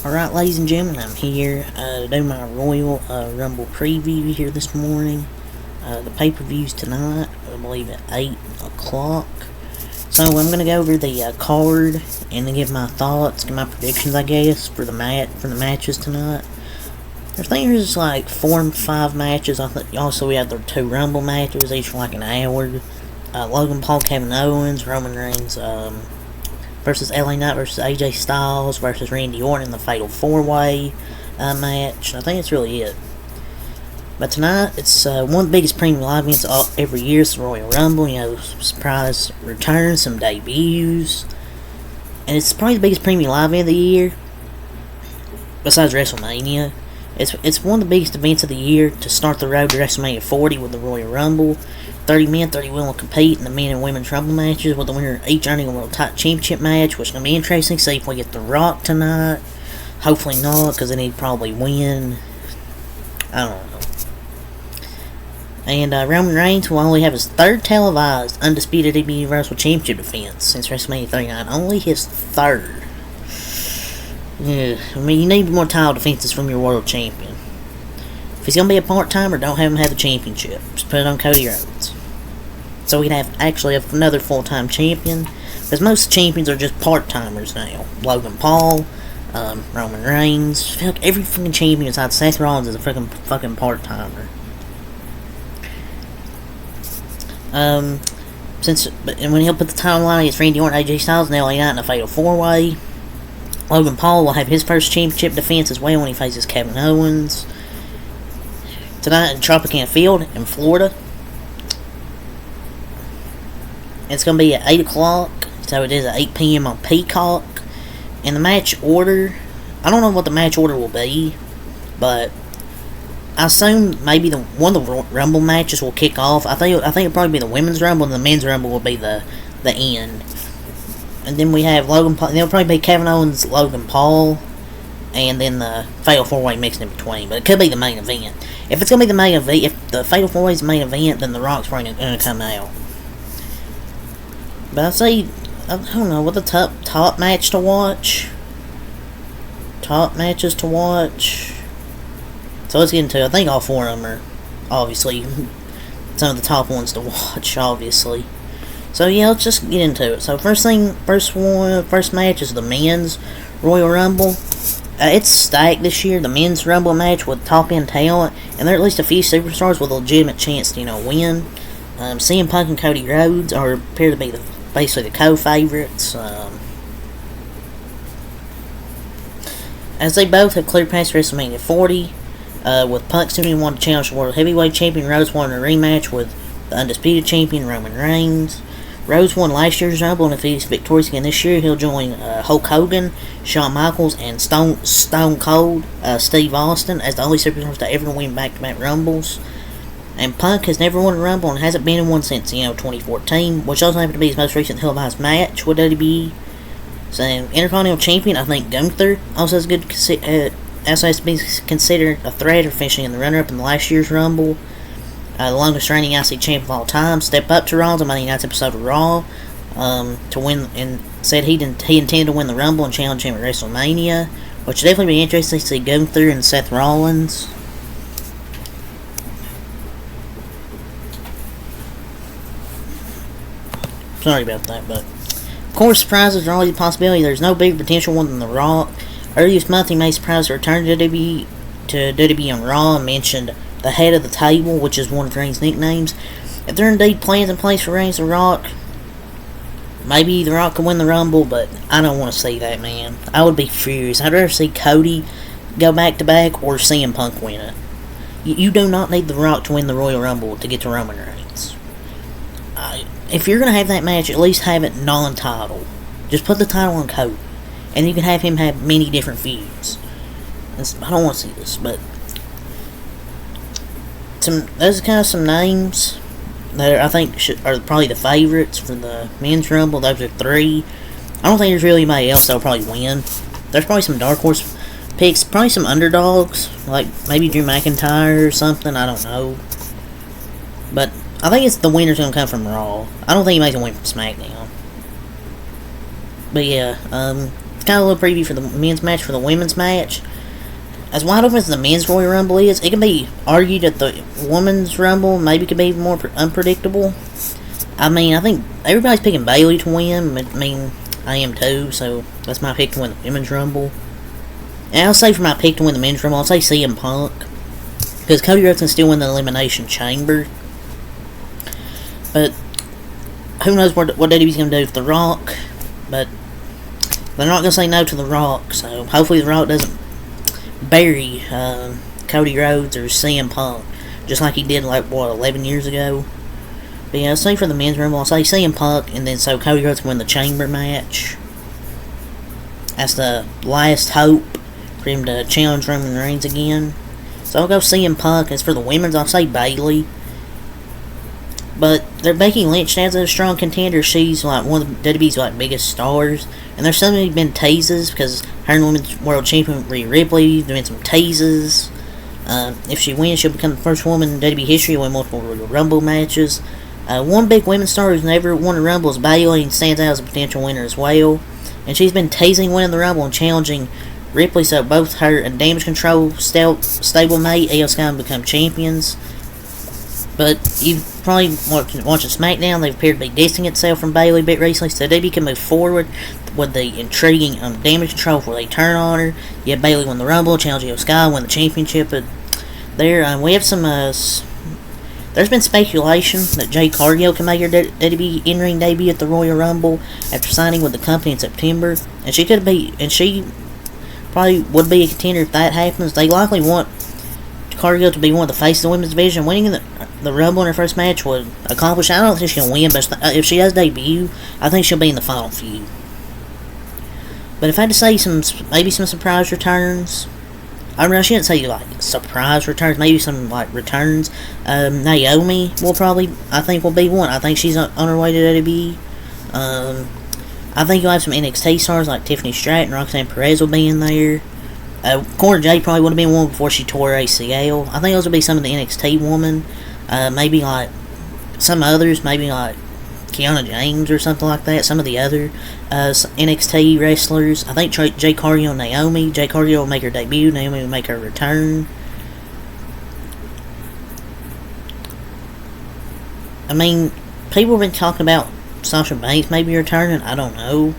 Alright, ladies and gentlemen, I'm here to do my Royal Rumble preview here this morning. The pay-per-view's tonight, I believe at 8 o'clock. So I'm going to go over the card and then give my thoughts, give my predictions, I guess, for the matches tonight. I think there's like 4 and 5 matches. Also we have the 2 Rumble matches, each for like an hour. Logan Paul, Kevin Owens, Roman Reigns, versus LA Knight versus AJ Styles versus Randy Orton in the Fatal 4-Way match. I think that's really it. But tonight, it's one of the biggest premium live events every year. It's the Royal Rumble. You know, surprise returns, some debuts. And it's probably the biggest premium live event of the year, besides WrestleMania. It's one of the biggest events of the year to start the road to WrestleMania 40 with the Royal Rumble. 30 men, 30 women will compete in the men and women's Rumble matches, with the winner each earning a World Title Championship match, which is going to be interesting. See if we get The Rock tonight. Hopefully not, because then he'd probably win. I don't know. And Roman Reigns will only have his 3rd televised undisputed Universal Championship defense since WrestleMania 39. Only his 3rd. Yeah, I mean, you need more title defenses from your world champion. If he's going to be a part-timer, don't have him have the championship. Just put it on Cody Rhodes. So we can have another full-time champion. Because most champions are just part-timers now. Logan Paul, Roman Reigns. I feel like every fucking champion besides Seth Rollins is a fucking part-timer. And when he'll put the title line against Randy Orton, AJ Styles, and LA Knight in a Fatal 4-Way. Logan Paul will have his first championship defense as well when he faces Kevin Owens. Tonight in Tropicana Field in Florida. It's going to be at 8 o'clock, so it is at 8 p.m. on Peacock. And the match order, I don't know what the match order will be, but I assume maybe one of the Rumble matches will kick off. I think it'll probably be the Women's Rumble, and the Men's Rumble will be the end. And then we have Logan Paul. There'll probably be Kevin Owens, Logan Paul, and then the Fatal 4-Way mixed in between. But it could be the main event. If it's going to be the main event, if the Fatal 4-Way is the main event, then The Rock's probably going to come out. But I'd say, I don't know, what the top match to watch? Top matches to watch. So let's get into it. I think all 4 of them are, obviously, some of the top ones to watch, obviously. So yeah, let's just get into it. So first match is the men's Royal Rumble. It's stacked this year. The men's Rumble match with top-end talent, and there are at least a few superstars with a legitimate chance to, win. CM Punk and Cody Rhodes appear to be basically the co-favorites. As they both have cleared past WrestleMania 40, with Punk soon wanting to challenge the World Heavyweight Champion, Rhodes wanted a rematch with the undisputed champion Roman Reigns. Rhodes won last year's Rumble, and if he's victorious again this year, he'll join Hulk Hogan, Shawn Michaels, and Stone Cold Steve Austin as the only superstars to ever win back-to-back Rumbles. And Punk has never won a Rumble and hasn't been in one since 2014, which also happened to be his most recent televised match with WWE. So, Intercontinental Champion, I think Gunther also has to be considered a threat for finishing in the runner-up in last year's Rumble. The longest reigning IC champion of all time stepped up to Raw on Monday night's episode of Raw to win, and said he intended to win the Rumble and challenge him at WrestleMania, which would definitely be interesting to see Gunther and Seth Rollins. Sorry about that, but of course surprises are always a possibility. There's no bigger potential one than The Rock. Earlier this month he made a surprise return to WWE on Raw and mentioned the head of the table, which is one of Reigns' nicknames. If there are indeed plans in place for Reigns and The Rock, maybe The Rock can win the Rumble, but I don't want to see that, man. I would be furious. I'd rather see Cody go back-to-back or CM Punk win it. You do not need The Rock to win the Royal Rumble to get to Roman Reigns. If you're going to have that match, at least have it non-title. Just put the title on Cody, and you can have him have many different feuds. I don't want to see this, but those are kind of some names that I think are probably the favorites for the men's Rumble. Those are 3. I don't think there's really anybody else that'll probably win. There's probably some dark horse picks, probably some underdogs, like maybe Drew McIntyre or something. I don't know, but I think it's the winner's gonna come from Raw. I don't think anybody's gonna win from SmackDown. But yeah, got a little preview for the men's match. For the women's match, as wide open as the men's Royal Rumble is, it can be argued that the women's Rumble maybe could be more unpredictable. I mean, I think everybody's picking Bayley to win. I mean, I am too, so that's my pick to win the women's Rumble. And I'll say for my pick to win the men's Rumble, I'll say CM Punk. Because Cody Rhodes can still win the Elimination Chamber. But who knows what WWE's going to do with The Rock. But they're not going to say no to The Rock. So hopefully The Rock doesn't bury Cody Rhodes or CM Punk. Just like he did, 11 years ago. But yeah, I'll say for the men's Rumble, I'll say CM Punk. And then so Cody Rhodes can win the Chamber match. That's the last hope for him to challenge Roman Reigns again. So I'll go CM Punk. As for the women's, I'll say Bayley. But they're Becky Lynch as a strong contender. She's like one of the WWE's biggest stars. And there's certainly been teases because her and Women's World Champion Rhea Ripley, there's been some teases. If she wins, she'll become the first woman in WWE history to win multiple Royal Rumble matches. One big women's star who's never won a Rumble is Bayley and stands out as a potential winner as well. And she's been teasing winning the Rumble and challenging Ripley, so both her and Damage Control stablemate Io Sky become champions. But you've probably watching SmackDown, they've appeared to be distancing itself from Bayley a bit recently, so WWE can move forward with the intriguing Damage Control before they turn on her. You have Bayley win the Rumble, challenge Io Sky, win the championship. But there, we have some. There's been speculation that Jade Cargill can make her WWE in-ring debut at the Royal Rumble after signing with the company in September, and she probably would be a contender if that happens. They likely want Cargill to be one of the faces of the women's division. Winning the Rumble in her first match would accomplish. I don't think she'll win, but if she does debut, I think she'll be in the final few. But if I had to say maybe some surprise returns, I shouldn't say surprise returns. Maybe some returns. Naomi will be one. I think she's on her way to WWE. I think you'll have some NXT stars like Tiffany Stratton, Roxanne Perez will be in there. Cora Jade probably would have been one before she tore her ACL. I think those would be some of the NXT women. Maybe some others, maybe Kiana James or something like that. Some of the other NXT wrestlers. I think Jade Cargill and Naomi. Jade Cargill will make her debut. Naomi will make her return. I mean, people have been talking about Sasha Banks maybe returning. I don't know.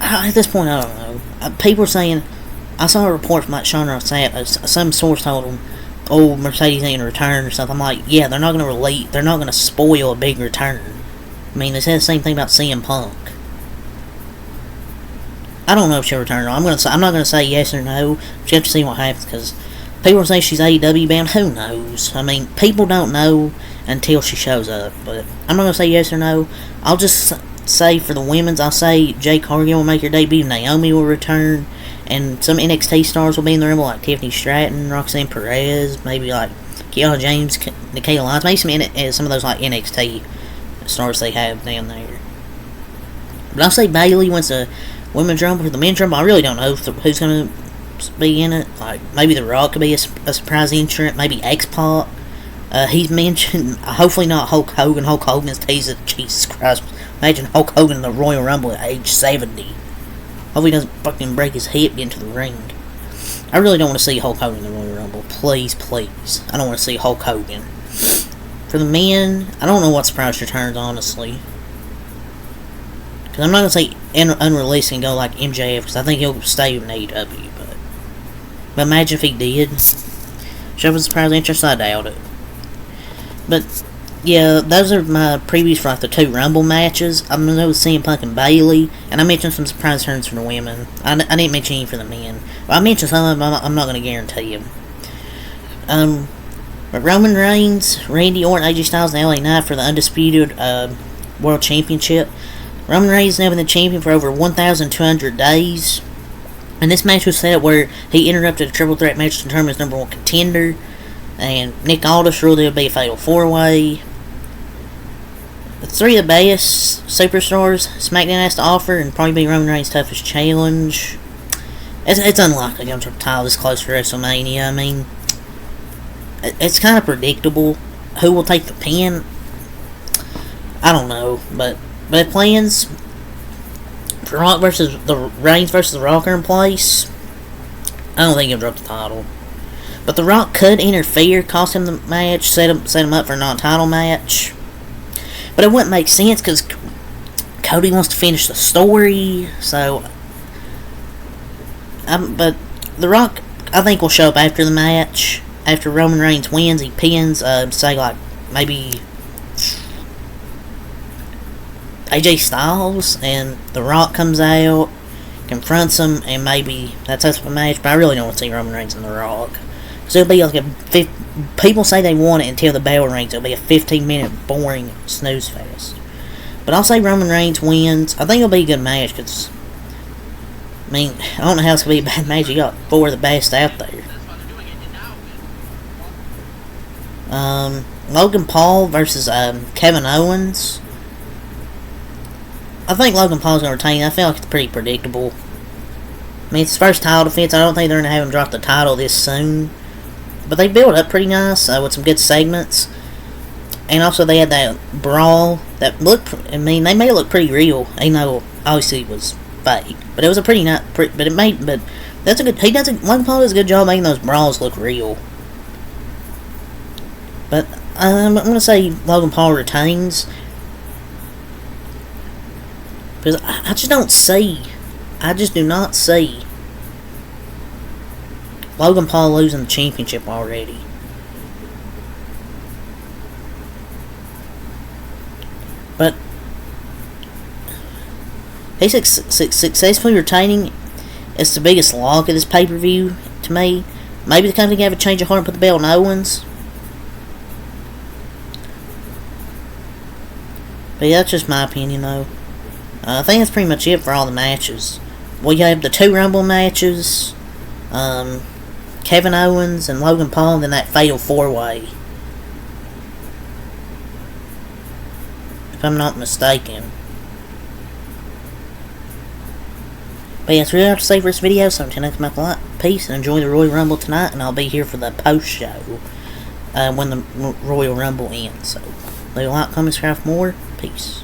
At this point, I don't know. People are saying, I saw a report from Sean Ross Sapp, some source told them, oh, Mercedes ain't gonna return or something. I'm like, yeah, they're not gonna spoil a big return. I mean, they said the same thing about CM Punk. I don't know if she'll return. I'm not gonna say yes or no. You have to see what happens because people say she's AEW bound. Who knows? I mean, people don't know until she shows up. But I'm not gonna say yes or no. I'll just say for the women's, I'll say Jade Cargill will make her debut. Naomi will return. And some NXT stars will be in the Rumble, like Tiffany Stratton, Roxanne Perez, maybe Kiana James, Nikita Lyons, maybe some of those NXT stars they have down there. But I'll say Bayley wins the Women's Rumble. For the Men's Rumble, I really don't know who's going to be in it. Maybe The Rock could be a surprise entrant, maybe X-Pac. He's mentioned, hopefully not Hulk Hogan. Hulk Hogan's teased, Jesus Christ. Imagine Hulk Hogan in the Royal Rumble at age 70. Hope he doesn't fucking break his hip into the ring. I really don't want to see Hulk Hogan in the Royal Rumble. Please, please. I don't want to see Hulk Hogan. For the men, I don't know what surprise returns, honestly. Because I'm not going to say unreleased and go like MJF, because I think he'll stay with AEW. But imagine if he did. Show up a surprise entrance, I doubt it. But yeah, those are my previews for the two Rumble matches. I'm going to go with CM Punk and Bayley. And I mentioned some surprise turns for the women. I didn't mention any for the men. But I mentioned some of them, I'm not going to guarantee them. But Roman Reigns, Randy Orton, AJ Styles, and LA Knight for the undisputed World Championship. Roman Reigns has now been the champion for over 1,200 days. And this match was set up where he interrupted a triple threat match to determine his number one contender. And Nick Aldis ruled it would be a fatal four-way. The three of the best superstars SmackDown has to offer, and probably be Roman Reigns' toughest challenge. It's unlikely to title this close to WrestleMania. I mean, it's kind of predictable. Who will take the pin? I don't know, but plans. Rock versus the Reigns versus The Rock are in place, I don't think he'll drop the title. But The Rock could interfere, cost him the match, set him up for a non-title match. But it wouldn't make sense because Cody wants to finish the story. So, but The Rock, I think, will show up after the match. After Roman Reigns wins, he pins, say like maybe AJ Styles, and The Rock comes out, confronts him, and maybe that's the match. But I really don't want to see Roman Reigns and The Rock. So it'll be like people say they want it until the bell rings. It'll be a 15-minute boring snooze fest. But I'll say Roman Reigns wins. I think it'll be a good match because, I mean, I don't know how it's going to be a bad match. You got 4 of the best out there. Logan Paul versus Kevin Owens. I think Logan Paul's going to retain. I feel like it's pretty predictable. I mean, it's his first title defense. I don't think they're going to have him drop the title this soon. But they built up pretty nice with some good segments. And also they had that brawl that looked, I mean, they made it look pretty real. Even though obviously it was fake. But it was a pretty nice, but that's a good, Logan Paul does a good job making those brawls look real. But I'm going to say Logan Paul retains. Because I just don't see, I just do not see Logan Paul losing the championship already. But he's successfully retaining. It's the biggest lock of this pay-per-view to me. Maybe the company can have a change of heart and put the belt on Owens. But yeah, that's just my opinion though. I think that's pretty much it for all the matches. We have the 2 Rumble matches. Kevin Owens and Logan Paul, and then that Fatal 4-Way. If I'm not mistaken. But yeah, that's really all I have to say for this video, so until next time, like, peace, and enjoy the Royal Rumble tonight, and I'll be here for the post-show when the Royal Rumble ends. So, leave a like, comment, subscribe for more. Peace.